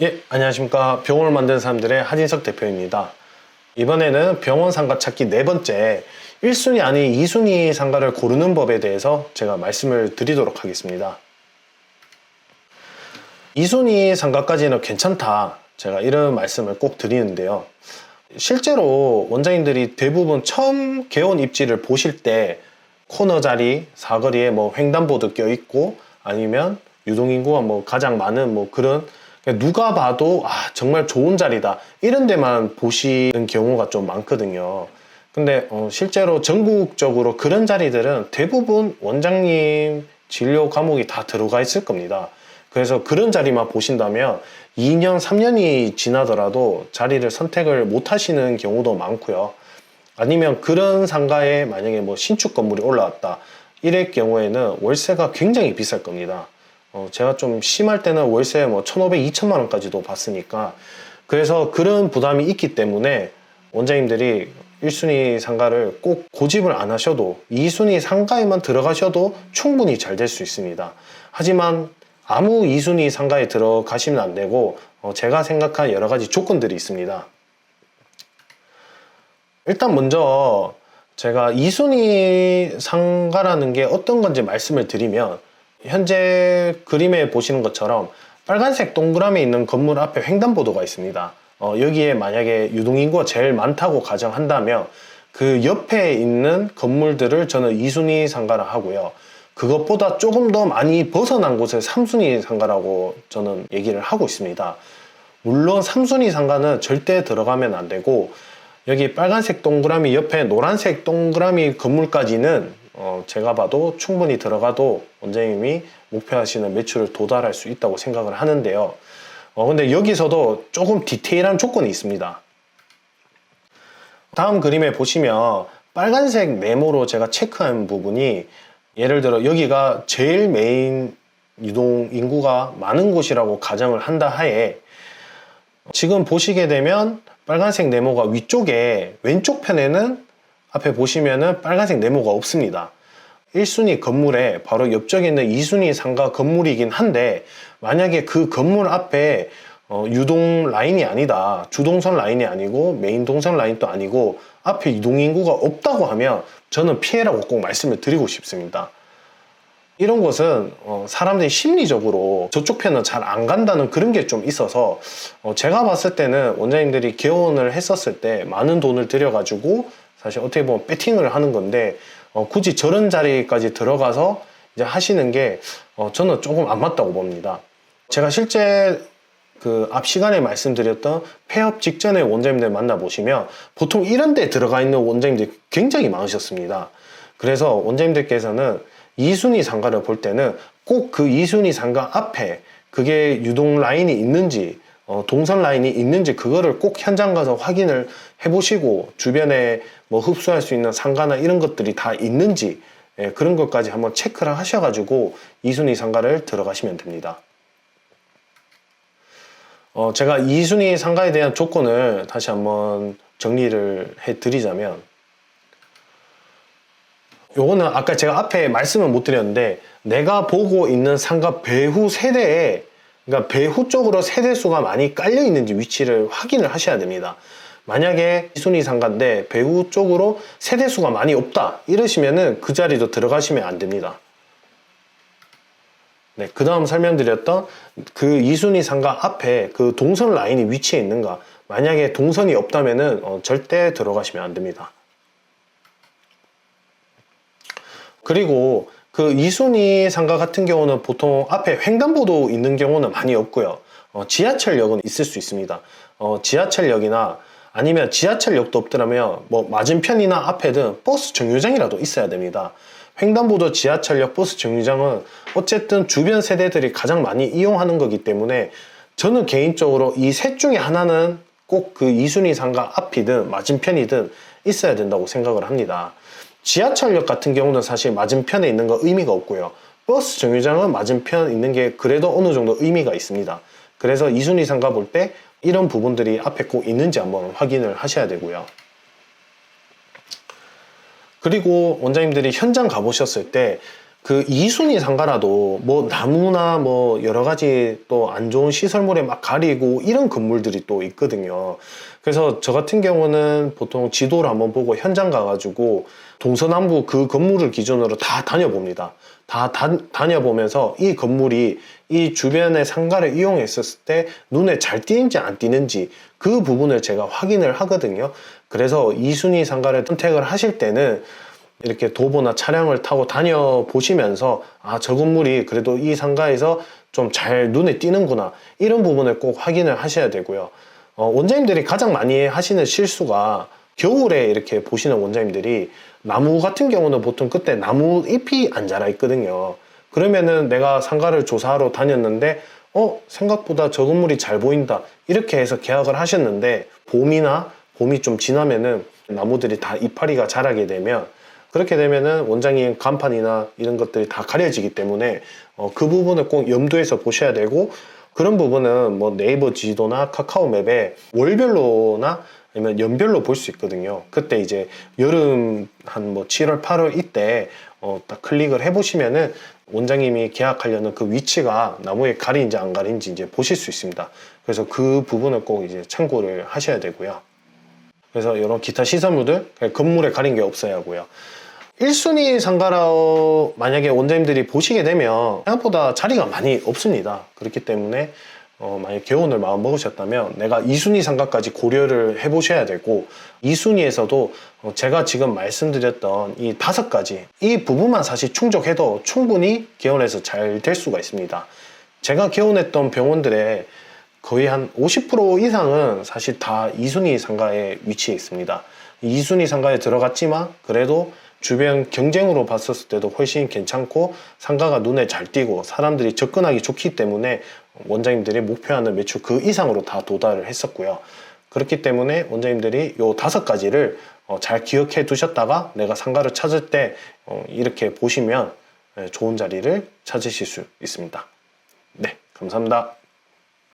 예, 안녕하십니까. 병원을 만드는 사람들의 하진석 대표입니다. 이번에는 병원 상가 찾기 네 번째 1순위 아닌 2순위 상가를 고르는 법에 대해서 제가 말씀을 드리도록 하겠습니다. 2순위 상가까지는 괜찮다. 제가 이런 말씀을 꼭 드리는데요. 실제로 원장님들이 대부분 처음 개원 입지를 보실 때 코너 자리, 사거리에 횡단보도 껴있고 아니면 유동인구가 가장 많은 그런 누가 봐도 정말 좋은 자리다 이런 데만 보시는 경우가 좀 많거든요. 근데 실제로 전국적으로 그런 자리들은 대부분 원장님 진료 과목이 다 들어가 있을 겁니다. 그래서 그런 자리만 보신다면 2년, 3년이 지나더라도 자리를 선택을 못 하시는 경우도 많고요. 아니면 그런 상가에 만약에 신축 건물이 올라왔다 이럴 경우에는 월세가 굉장히 비쌀 겁니다. 제가 좀 심할 때는 월세 1,500, 2천만 원까지도 받으니까 그래서 그런 부담이 있기 때문에 원장님들이 1순위 상가를 꼭 고집을 안 하셔도 2순위 상가에만 들어가셔도 충분히 잘 될 수 있습니다. 하지만 아무 2순위 상가에 들어가시면 안 되고 제가 생각한 여러 가지 조건들이 있습니다. 일단 먼저 제가 2순위 상가라는 게 어떤 건지 말씀을 드리면 현재 그림에 보시는 것처럼 빨간색 동그라미 있는 건물 앞에 횡단보도가 있습니다. 여기에 만약에 유동인구가 제일 많다고 가정한다면 그 옆에 있는 건물들을 저는 2순위 상가라 하고요. 그것보다 조금 더 많이 벗어난 곳을 3순위 상가라고 저는 얘기를 하고 있습니다. 물론 3순위 상가는 절대 들어가면 안 되고 여기 빨간색 동그라미 옆에 노란색 동그라미 건물까지는 제가 봐도 충분히 들어가도 원장님이 목표하시는 매출을 도달할 수 있다고 생각을 하는데요. 근데 여기서도 조금 디테일한 조건이 있습니다. 다음 그림에 보시면 빨간색 네모로 제가 체크한 부분이 예를 들어 여기가 제일 메인 유동 인구가 많은 곳이라고 가정을 한다 하에 지금 보시게 되면 빨간색 네모가 위쪽에 왼쪽 편에는 앞에 보시면은 빨간색 네모가 없습니다. 1순위 건물에 바로 옆쪽에 있는 2순위 상가 건물이긴 한데 만약에 그 건물 앞에 유동 라인이 아니다. 주동선 라인이 아니고 메인 동선 라인도 아니고 앞에 유동인구가 없다고 하면 저는 피해라고 꼭 말씀을 드리고 싶습니다. 이런 것은 사람들이 심리적으로 저쪽 편은 잘 안 간다는 그런 게 좀 있어서 제가 봤을 때는 원장님들이 개원을 했었을 때 많은 돈을 들여가지고 사실 어떻게 보면 배팅을 하는 건데 굳이 저런 자리까지 들어가서 이제 하시는 게 저는 조금 안 맞다고 봅니다. 제가 실제 그 앞 시간에 말씀드렸던 폐업 직전에 원장님들 만나보시면 보통 이런 데 들어가 있는 원장님들이 굉장히 많으셨습니다. 그래서 원장님들께서는 2순위 상가를 볼 때는 꼭 그 2순위 상가 앞에 그게 유동 라인이 있는지 동선 라인이 있는지 그거를 꼭 현장 가서 확인을 해보시고 주변에 흡수할 수 있는 상가나 이런 것들이 다 있는지 그런 것까지 한번 체크를 하셔가지고 2순위 상가를 들어가시면 됩니다. 제가 2순위 상가에 대한 조건을 다시 한번 정리를 해드리자면 요거는 아까 제가 앞에 말씀을 못 드렸는데 내가 보고 있는 상가 배후 세대에 그러니까 배후 쪽으로 세대수가 많이 깔려 있는지 위치를 확인을 하셔야 됩니다. 만약에 2순위 상가인데 배후 쪽으로 세대수가 많이 없다 이러시면은 그 자리도 들어가시면 안 됩니다. 네, 그 다음 설명드렸던 그 2순위 상가 앞에 그 동선 라인이 위치해 있는가 만약에 동선이 없다면은 절대 들어가시면 안 됩니다. 그리고 그 2순위 상가 같은 경우는 보통 앞에 횡단보도 있는 경우는 많이 없고요. 지하철역은 있을 수 있습니다. 지하철역이나 아니면 지하철역도 없더라면 맞은편이나 앞에든 버스 정류장이라도 있어야 됩니다. 횡단보도, 지하철역, 버스 정류장은 어쨌든 주변 세대들이 가장 많이 이용하는 거기 때문에 저는 개인적으로 이 셋 중에 하나는 꼭 그 2순위 상가 앞이든 맞은편이든 있어야 된다고 생각을 합니다. 지하철역 같은 경우는 사실 맞은편에 있는 거 의미가 없고요. 버스 정류장은 맞은편 있는 게 그래도 어느 정도 의미가 있습니다. 그래서 2순위 상가 볼 때 이런 부분들이 앞에 꼭 있는지 한번 확인을 하셔야 되고요. 그리고 원장님들이 현장 가보셨을 때 그 2순위 상가라도 뭐 나무나 뭐 여러 가지 또 안 좋은 시설물에 막 가리고 이런 건물들이 또 있거든요. 그래서 저 같은 경우는 보통 지도를 한번 보고 현장 가가지고 동서남북 그 건물을 기준으로 다 다녀봅니다. 다 다녀보면서 이 건물이 이 주변의 상가를 이용했었을 때 눈에 잘 띄는지 안 띄는지 그 부분을 제가 확인을 하거든요. 그래서 2순위 상가를 선택을 하실 때는 이렇게 도보나 차량을 타고 다녀보시면서 아, 저 건물이 그래도 이 상가에서 좀 잘 눈에 띄는구나 이런 부분을 꼭 확인을 하셔야 되고요. 원장님들이 가장 많이 하시는 실수가 겨울에 이렇게 보시는 원장님들이 나무 같은 경우는 보통 그때 나무 잎이 안 자라 있거든요. 그러면은 내가 상가를 조사하러 다녔는데 생각보다 저 건물이 잘 보인다 이렇게 해서 계약을 하셨는데 봄이 좀 지나면은 나무들이 다 이파리가 자라게 되면 그렇게 되면은 원장님 간판이나 이런 것들이 다 가려지기 때문에 그 부분을 꼭 염두에서 보셔야 되고 그런 부분은 뭐 네이버 지도나 카카오 맵에 월별로나 아니면 연별로 볼 수 있거든요. 그때 이제 여름 한 뭐 7월, 8월 이때 딱 클릭을 해보시면은 원장님이 계약하려는 그 위치가 나무에 가리인지 안 가리인지 이제 보실 수 있습니다. 그래서 그 부분을 꼭 이제 참고를 하셔야 되고요. 그래서 이런 기타 시설물들 건물에 가린 게 없어야 하고요. 1순위 상가로 만약에 원장님들이 보시게 되면 생각보다 자리가 많이 없습니다. 그렇기 때문에 만약 개원을 마음 먹으셨다면 내가 2순위 상가까지 고려를 해보셔야 되고 2순위에서도 제가 지금 말씀드렸던 이 5가지 이 부분만 사실 충족해도 충분히 개원해서 잘 될 수가 있습니다. 제가 개원했던 병원들의 거의 한 50% 이상은 사실 다 2순위 상가에 위치해 있습니다. 2순위 상가에 들어갔지만 그래도 주변 경쟁으로 봤었을 때도 훨씬 괜찮고 상가가 눈에 잘 띄고 사람들이 접근하기 좋기 때문에 원장님들이 목표하는 매출 그 이상으로 다 도달을 했었고요. 그렇기 때문에 원장님들이 요 5가지를 잘 기억해 두셨다가 내가 상가를 찾을 때 이렇게 보시면 좋은 자리를 찾으실 수 있습니다. 네, 감사합니다.